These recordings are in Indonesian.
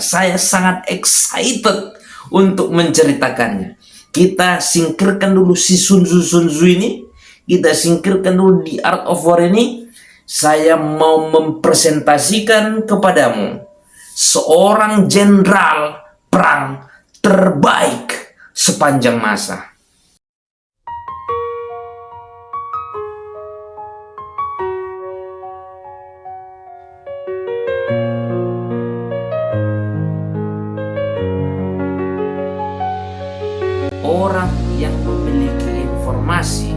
Saya sangat excited untuk menceritakannya. Kita singkirkan dulu si Sun Tzu ini. Kita singkirkan dulu The Art of War ini. Saya mau mempresentasikan kepadamu seorang jenderal perang terbaik sepanjang masa. Orang yang memiliki informasi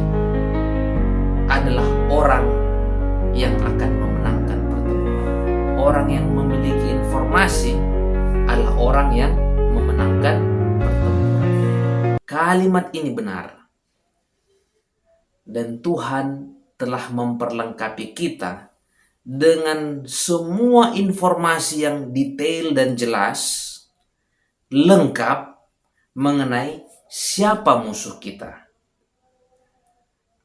adalah orang yang akan memenangkan pertempuran. Orang yang memiliki informasi adalah orang yang memenangkan pertempuran. Kalimat ini benar. Dan Tuhan telah memperlengkapi kita dengan semua informasi yang detail dan jelas, lengkap mengenai siapa musuh kita,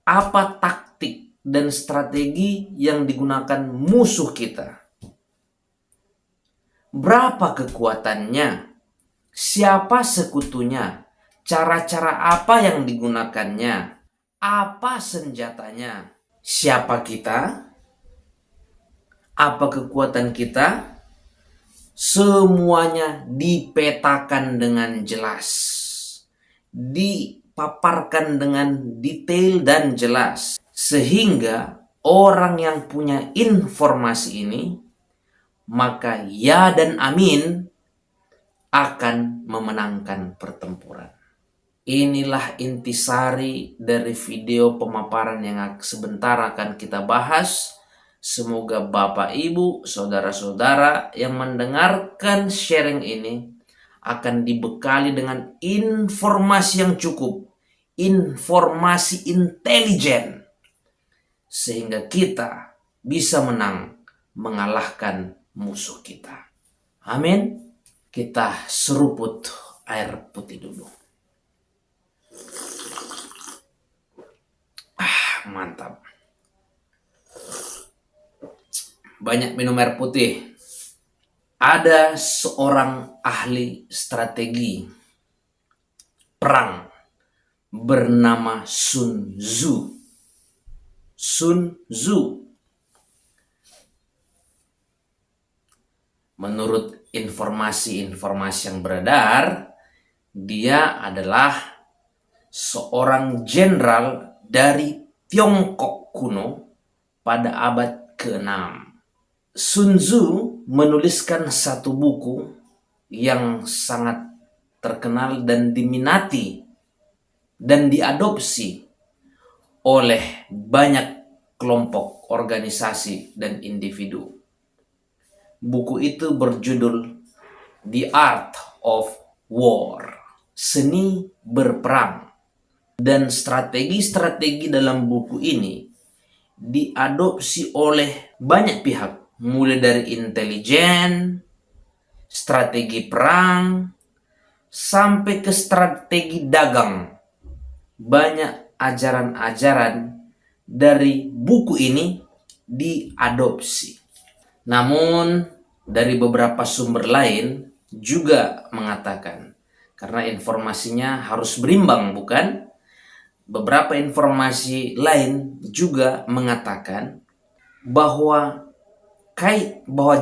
apa taktik dan strategi yang digunakan musuh kita, berapa kekuatannya, siapa sekutunya, cara-cara apa yang digunakannya, apa senjatanya, siapa kita, apa kekuatan kita. Semuanya dipetakan dengan jelas, dipaparkan dengan detail dan jelas, sehingga orang yang punya informasi ini, maka ya dan amin, akan memenangkan pertempuran. Inilah intisari dari video pemaparan yang sebentar akan kita bahas. Semoga Bapak, Ibu, Saudara-saudara yang mendengarkan sharing ini akan dibekali dengan informasi yang cukup, informasi intelijen, sehingga kita bisa menang mengalahkan musuh kita. Amin. Kita seruput air putih dulu. Mantap. Banyak minum air putih. Ada seorang ahli strategi perang bernama Sun Tzu. Sun Tzu, menurut informasi-informasi yang beredar, dia adalah seorang jenderal dari Tiongkok kuno pada abad ke-6. Sun Tzu menuliskan satu buku yang sangat terkenal dan diminati dan diadopsi oleh banyak kelompok, organisasi, dan individu. Buku itu berjudul The Art of War, Seni Berperang. Dan strategi-strategi dalam buku ini diadopsi oleh banyak pihak, mulai dari intelijen, strategi perang, sampai ke strategi dagang. Banyak ajaran-ajaran dari buku ini diadopsi. Namun dari beberapa sumber lain juga mengatakan, karena informasinya harus berimbang, bukan? Beberapa informasi lain juga mengatakan bahwa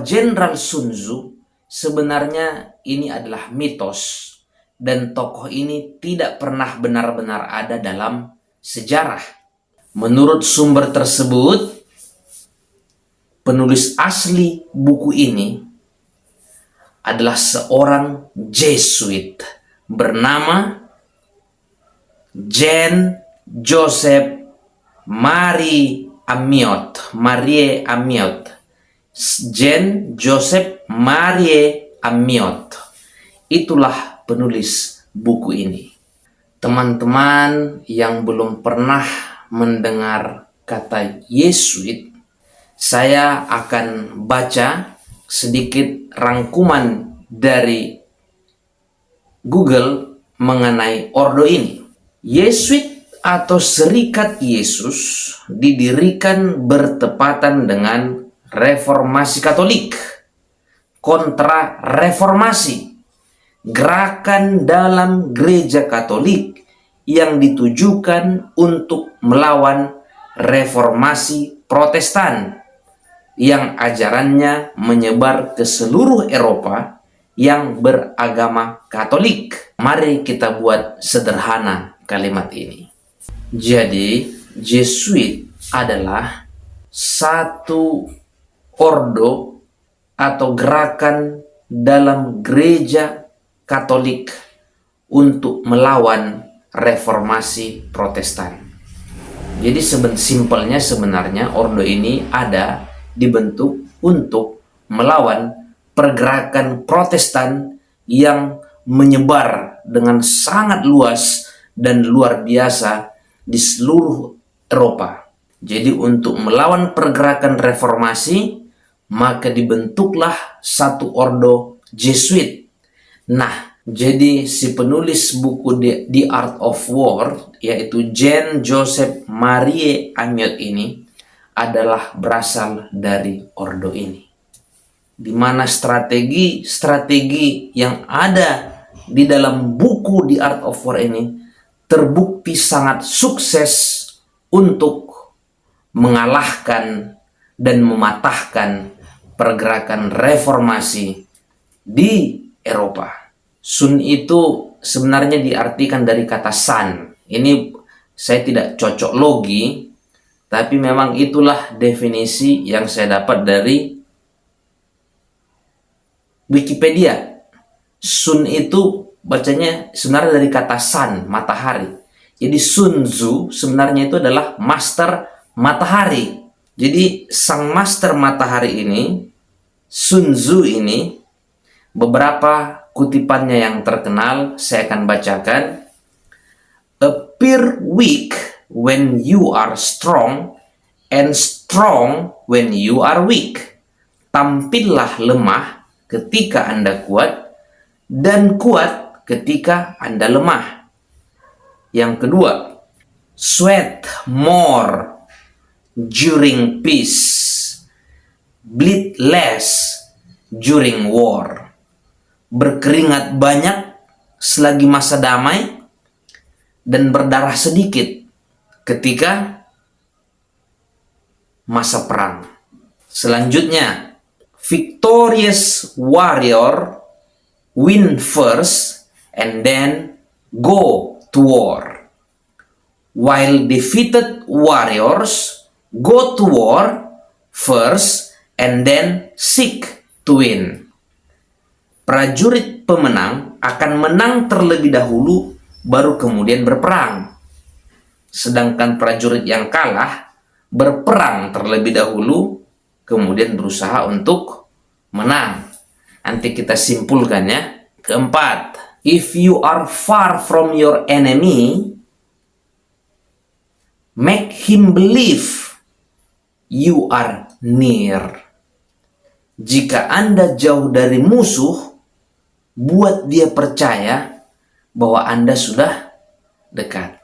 Jenderal Sun Tzu sebenarnya ini adalah mitos dan tokoh ini tidak pernah benar-benar ada dalam sejarah. Menurut sumber tersebut, penulis asli buku ini adalah seorang Jesuit bernama Jean Joseph Marie Amyot. Jean Joseph Marie Amyot. Itulah penulis buku ini. Teman-teman yang belum pernah mendengar kata Yesuit, saya akan baca sedikit rangkuman dari Google mengenai ordo ini. Yesuit atau Serikat Yesus didirikan bertepatan dengan Reformasi Katolik. kontra reformasi, gerakan dalam gereja Katolik yang ditujukan untuk melawan reformasi Protestan yang ajarannya menyebar ke seluruh Eropa yang beragama Katolik. Mari kita buat sederhana kalimat ini. Jadi, Jesuit adalah satu ordo atau gerakan dalam gereja Katolik untuk melawan reformasi Protestan. Jadi simpelnya sebenarnya ordo ini ada dibentuk untuk melawan pergerakan Protestan yang menyebar dengan sangat luas dan luar biasa di seluruh Eropa. Jadi untuk melawan pergerakan reformasi, maka dibentuklah satu ordo Jesuit. Nah, jadi si penulis buku The Art of War, yaitu Jean Joseph Marie Amiot ini, adalah berasal dari ordo ini. Di mana strategi yang ada di dalam buku The Art of War ini terbukti sangat sukses untuk mengalahkan dan mematahkan pergerakan reformasi di Eropa. Sun itu sebenarnya diartikan dari kata sun. Ini saya tidak cocok logi, tapi memang itulah definisi yang saya dapat dari Wikipedia. Sun itu bacanya sebenarnya dari kata sun, matahari. Jadi Sun Tzu sebenarnya itu adalah master matahari. Jadi sang master matahari ini, Sun Tzu ini, beberapa kutipannya yang terkenal saya akan bacakan. Appear weak when you are strong, and strong when you are weak. Tampillah lemah ketika Anda kuat, dan kuat ketika Anda lemah. Yang kedua, sweat more during peace, bleed less during war. Berkeringat banyak selagi masa damai, dan berdarah sedikit ketika masa perang. Selanjutnya, victorious warrior win first and then go to war, while defeated warriors go to war first and then seek to win. Prajurit pemenang akan menang terlebih dahulu, baru kemudian berperang. Sedangkan prajurit yang kalah berperang terlebih dahulu, kemudian berusaha untuk menang. Nanti kita simpulkan ya. Keempat, if you are far from your enemy, make him believe you are near. Jika Anda jauh dari musuh, buat dia percaya bahwa Anda sudah dekat.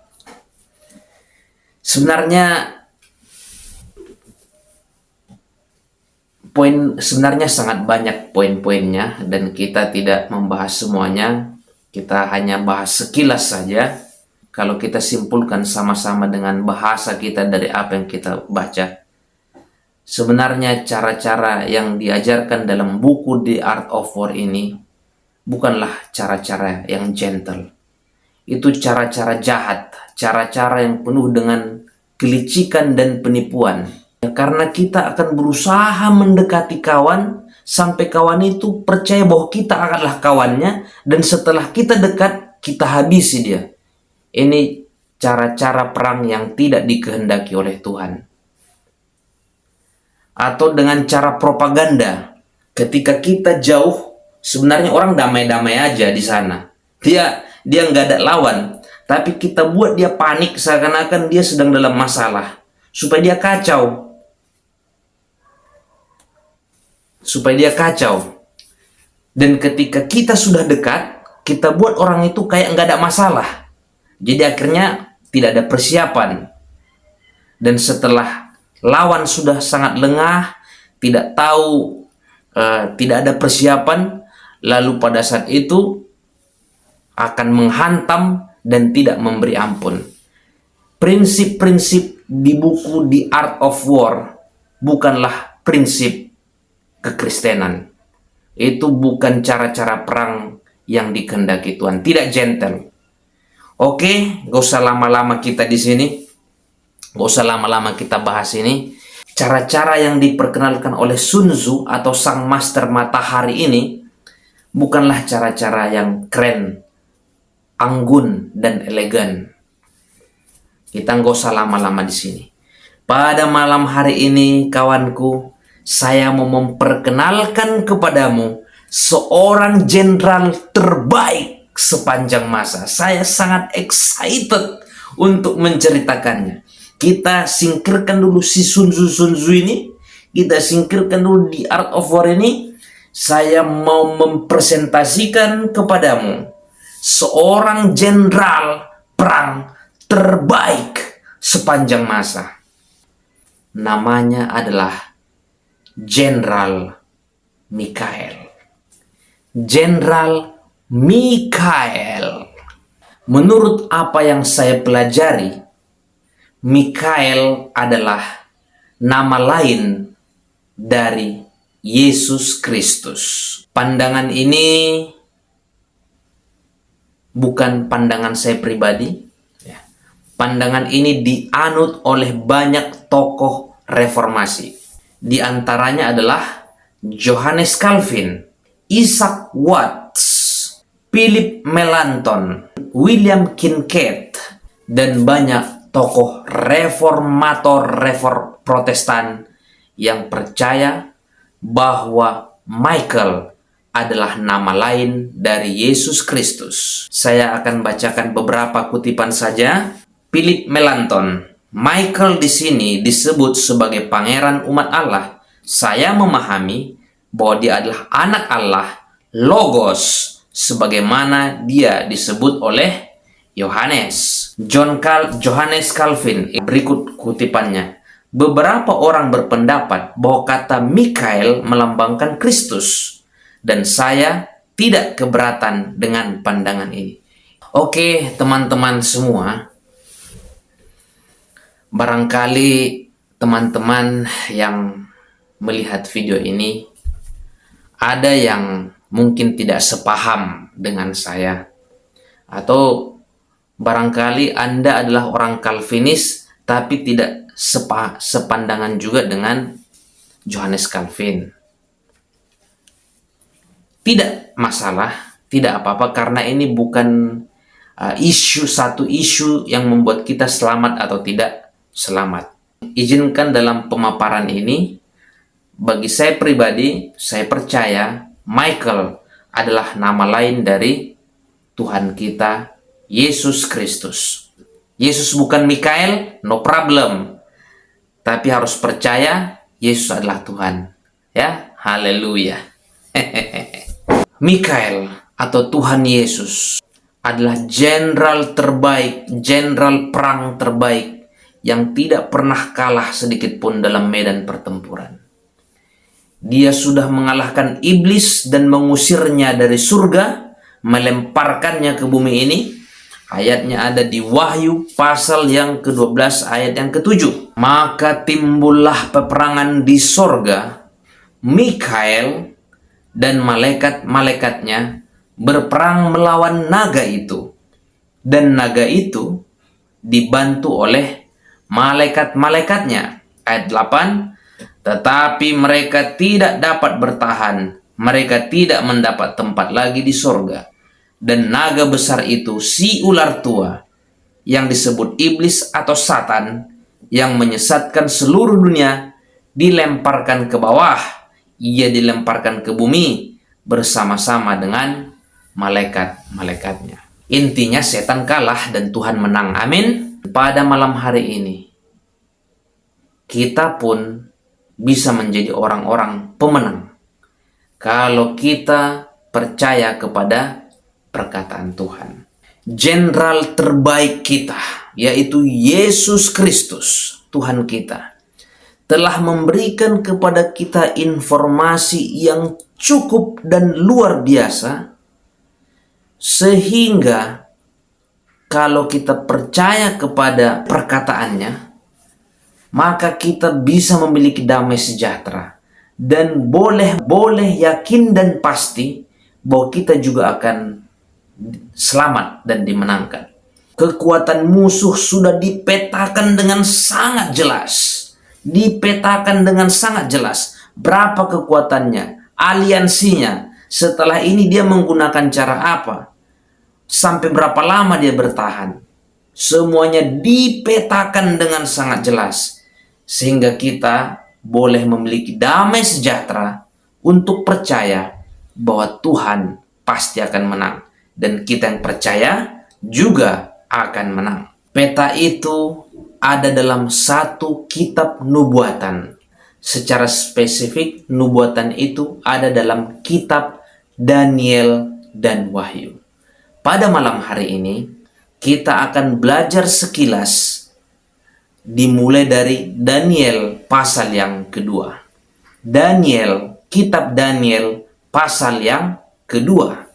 Sebenarnya sangat banyak poin-poinnya, dan kita tidak membahas semuanya. Kita hanya bahas sekilas saja. Kalau kita simpulkan sama-sama dengan bahasa kita dari apa yang kita baca, sebenarnya cara-cara yang diajarkan dalam buku The Art of War ini bukanlah cara-cara yang gentle. Itu cara-cara jahat, cara-cara yang penuh dengan kelicikan dan penipuan. Karena kita akan berusaha mendekati kawan sampai kawan itu percaya bahwa kita adalah kawannya, dan setelah kita dekat, kita habisi dia. Ini cara-cara perang yang tidak dikehendaki oleh Tuhan. Atau dengan cara propaganda, ketika kita jauh, sebenarnya orang damai-damai aja di sana. Dia nggak ada lawan, tapi kita buat dia panik seakan-akan dia sedang dalam masalah, supaya dia kacau. Dan ketika kita sudah dekat, kita buat orang itu kayak nggak ada masalah. Jadi akhirnya tidak ada persiapan. Dan setelah lawan sudah sangat lengah, tidak tahu tidak ada persiapan, lalu pada saat itu akan menghantam dan tidak memberi ampun. Prinsip-prinsip di buku The Art of War bukanlah prinsip kekristenan. Itu bukan cara-cara perang yang dikehendaki Tuhan, tidak gentle. Oke, gak usah lama-lama kita di sini, gak usah lama-lama kita bahas ini. Cara-cara yang diperkenalkan oleh Sun Tzu atau sang master matahari ini bukanlah cara-cara yang keren, anggun, dan elegan. Kita nggak usah lama-lama di sini. Pada malam hari ini, kawanku, saya mau memperkenalkan kepadamu seorang jenderal terbaik sepanjang masa. Saya sangat excited untuk menceritakannya. Kita singkirkan dulu si Sun Tzu ini. Kita singkirkan dulu The Art of War ini. Saya mau mempresentasikan kepadamu seorang jenderal perang terbaik sepanjang masa. Namanya adalah Jenderal Mikhail. Jenderal Mikhail. Menurut apa yang saya pelajari, Mikhail adalah nama lain dari Yesus Kristus. Pandangan ini bukan pandangan saya pribadi. Pandangan ini dianut oleh banyak tokoh reformasi. Di antaranya adalah Johannes Calvin, Isaac Watts, Philip Melanchthon, William Kincaid, dan banyak tokoh reformator Protestan yang percaya bahwa Michael adalah nama lain dari Yesus Kristus. Saya akan bacakan beberapa kutipan saja. Philip Melanchthon, Michael di sini disebut sebagai pangeran umat Allah. Saya memahami bahwa dia adalah anak Allah, Logos, sebagaimana dia disebut oleh Yohanes. Johannes Calvin, berikut kutipannya. Beberapa orang berpendapat bahwa kata Mikhail melambangkan Kristus, dan saya tidak keberatan dengan pandangan ini. Oke, teman-teman semua. Barangkali teman-teman yang melihat video ini ada yang mungkin tidak sepaham dengan saya, atau barangkali Anda adalah orang Calvinis tapi tidak sepandangan juga dengan Johannes Calvin. Tidak masalah, tidak apa-apa, karena ini bukan satu isu yang membuat kita selamat atau tidak selamat. Izinkan dalam pemaparan ini, bagi saya pribadi, saya percaya Michael adalah nama lain dari Tuhan kita, Yesus Kristus. Yesus bukan Mikhail, no problem. Tapi harus percaya, Yesus adalah Tuhan. Ya, haleluya. Mikhail atau Tuhan Yesus adalah jenderal terbaik, jenderal perang terbaik yang tidak pernah kalah sedikit pun dalam medan pertempuran. Dia sudah mengalahkan iblis dan mengusirnya dari surga, melemparkannya ke bumi ini. Ayatnya ada di Wahyu pasal yang ke-12 ayat yang ke-7. Maka timbullah peperangan di sorga. Mikhail dan malaikat-malaikatnya berperang melawan naga itu. Dan naga itu dibantu oleh malaikat-malaikatnya. Ayat 8. Tetapi mereka tidak dapat bertahan. Mereka tidak mendapat tempat lagi di sorga. Dan naga besar itu, si ular tua, yang disebut iblis atau Satan, yang menyesatkan seluruh dunia, dilemparkan ke bawah. Ia dilemparkan ke bumi bersama-sama dengan malaikat-malaikatnya. Intinya setan kalah dan Tuhan menang. Amin. Pada malam hari ini, kita pun bisa menjadi orang-orang pemenang kalau kita percaya kepada perkataan Tuhan. Jenderal terbaik kita, yaitu Yesus Kristus, Tuhan kita, telah memberikan kepada kita informasi yang cukup dan luar biasa, sehingga kalau kita percaya kepada perkataannya, maka kita bisa memiliki damai sejahtera. Dan boleh yakin dan pasti bahwa kita juga akan selamat dan dimenangkan. Kekuatan musuh sudah dipetakan dengan sangat jelas. Dipetakan dengan sangat jelas. Berapa kekuatannya, aliansinya, setelah ini dia menggunakan cara apa, sampai berapa lama dia bertahan. Semuanya dipetakan dengan sangat jelas, sehingga kita boleh memiliki damai sejahtera untuk percaya bahwa Tuhan pasti akan menang. Dan kita yang percaya juga akan menang. Peta itu ada dalam satu kitab nubuatan. Secara spesifik, nubuatan itu ada dalam kitab Daniel dan Wahyu. Pada malam hari ini, kita akan belajar sekilas dimulai dari Daniel pasal yang kedua. Kitab Daniel pasal yang kedua.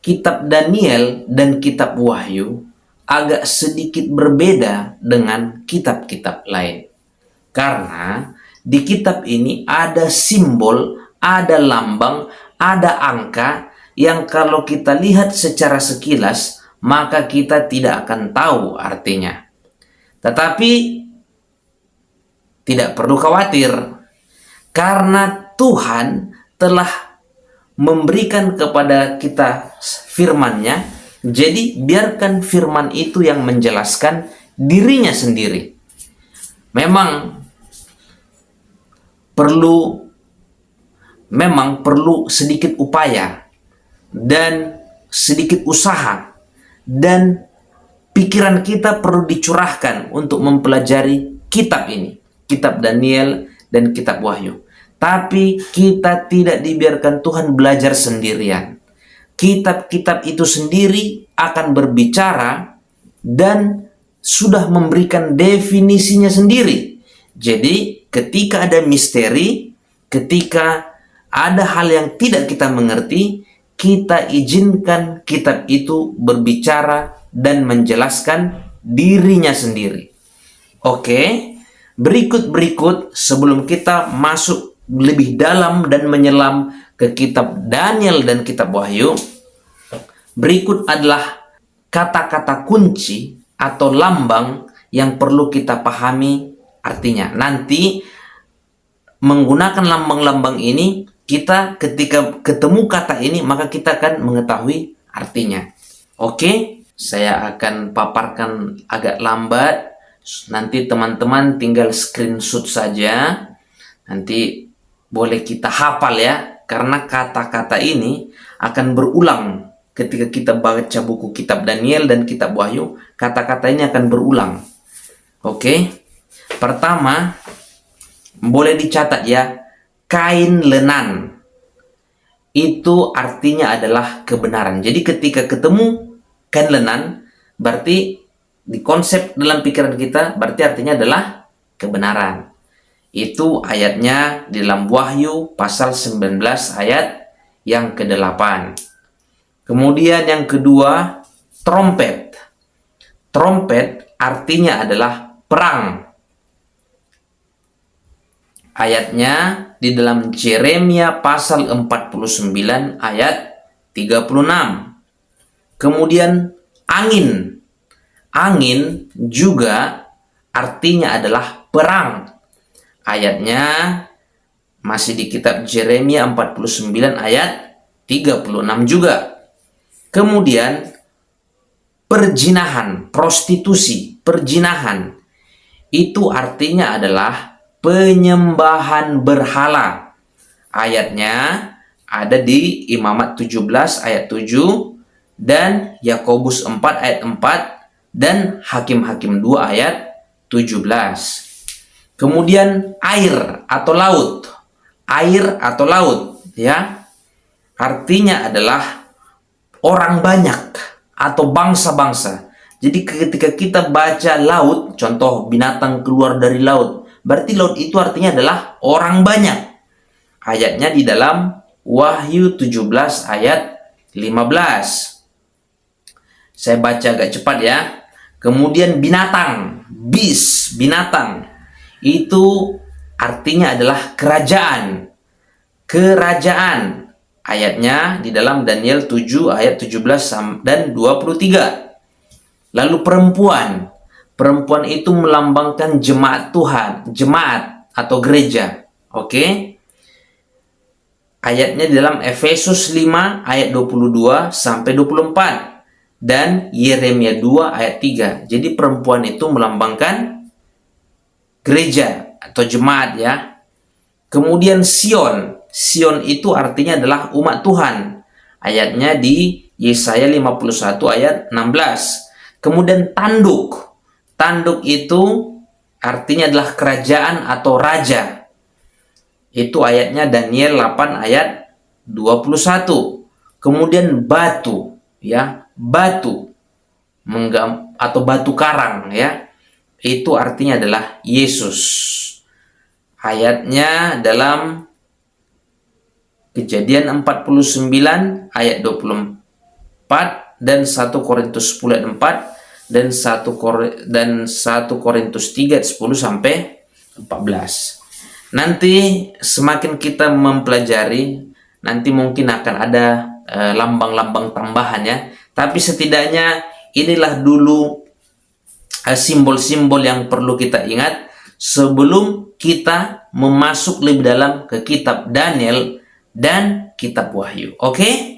Kitab Daniel dan kitab Wahyu agak sedikit berbeda dengan kitab-kitab lain. Karena di kitab ini ada simbol, ada lambang, ada angka yang kalau kita lihat secara sekilas, maka kita tidak akan tahu artinya. Tetapi tidak perlu khawatir, karena Tuhan telah memberikan kepada kita firman-Nya. Jadi biarkan firman itu yang menjelaskan dirinya sendiri. Memang perlu sedikit upaya dan sedikit usaha, dan pikiran kita perlu dicurahkan untuk mempelajari kitab ini, kitab Daniel dan kitab Wahyu. Tapi kita tidak dibiarkan Tuhan belajar sendirian. Kitab-kitab itu sendiri akan berbicara dan sudah memberikan definisinya sendiri. Jadi ketika ada misteri, ketika ada hal yang tidak kita mengerti, kita izinkan kitab itu berbicara dan menjelaskan dirinya sendiri. Oke, berikut sebelum kita masuk lebih dalam dan menyelam ke kitab Daniel dan kitab Wahyu, berikut adalah kata-kata kunci atau lambang yang perlu kita pahami artinya. Nanti menggunakan lambang-lambang ini, kita ketika ketemu kata ini, maka kita akan mengetahui artinya. Oke, saya akan paparkan agak lambat. Nanti teman-teman tinggal screenshot saja. Nanti boleh kita hafal ya, karena kata-kata ini akan berulang ketika kita baca buku kitab Daniel dan kitab Wahyu. Kata-kata ini akan berulang. Oke, pertama boleh dicatat ya, kain lenan. Itu artinya adalah kebenaran. Jadi ketika ketemu kain lenan, berarti di konsep dalam pikiran kita, berarti artinya adalah kebenaran. Itu ayatnya di dalam Wahyu pasal 19 ayat yang ke-8. Kemudian yang kedua, trompet. Trompet artinya adalah perang. Ayatnya di dalam Yeremia pasal 49 ayat 36. Kemudian angin. Angin juga artinya adalah perang. Ayatnya masih di kitab Yeremia 49 ayat 36 juga. Kemudian perjinahan, prostitusi, perjinahan. Itu artinya adalah penyembahan berhala. Ayatnya ada di Imamat 17 ayat 7 dan Yakobus 4 ayat 4 dan Hakim-Hakim 2 ayat 17. Kemudian air atau laut. Air atau laut ya. Artinya adalah orang banyak atau bangsa-bangsa. Jadi ketika kita baca laut, contoh binatang keluar dari laut, Berarti Lot itu artinya adalah orang banyak. Ayatnya di dalam Wahyu 17 ayat 15. Saya baca agak cepat ya. Kemudian binatang, binatang. Itu artinya adalah kerajaan. Kerajaan. Ayatnya di dalam Daniel 7 ayat 17 dan 23. Lalu perempuan. Perempuan itu melambangkan jemaat Tuhan, jemaat atau gereja. Oke? Ayatnya di dalam Efesus 5 ayat 22 sampai 24 dan Yeremia 2 ayat 3. Jadi perempuan itu melambangkan gereja atau jemaat ya. Kemudian Sion. Sion itu artinya adalah umat Tuhan. Ayatnya di Yesaya 51 ayat 16. Kemudian tanduk. Tanduk itu artinya adalah kerajaan atau raja. Itu ayatnya Daniel 8 ayat 21. Kemudian batu, ya, batu atau batu karang ya. Itu artinya adalah Yesus. Ayatnya dalam Kejadian 49 ayat 24 dan 1 Korintus 10 ayat 4 dan 1 Korintus 3 ayat 10 sampai 14. Nanti semakin kita mempelajari, nanti mungkin akan ada lambang-lambang tambahan ya. Tapi setidaknya inilah dulu simbol-simbol yang perlu kita ingat sebelum kita memasuk lebih dalam ke kitab Daniel dan kitab Wahyu. Oke?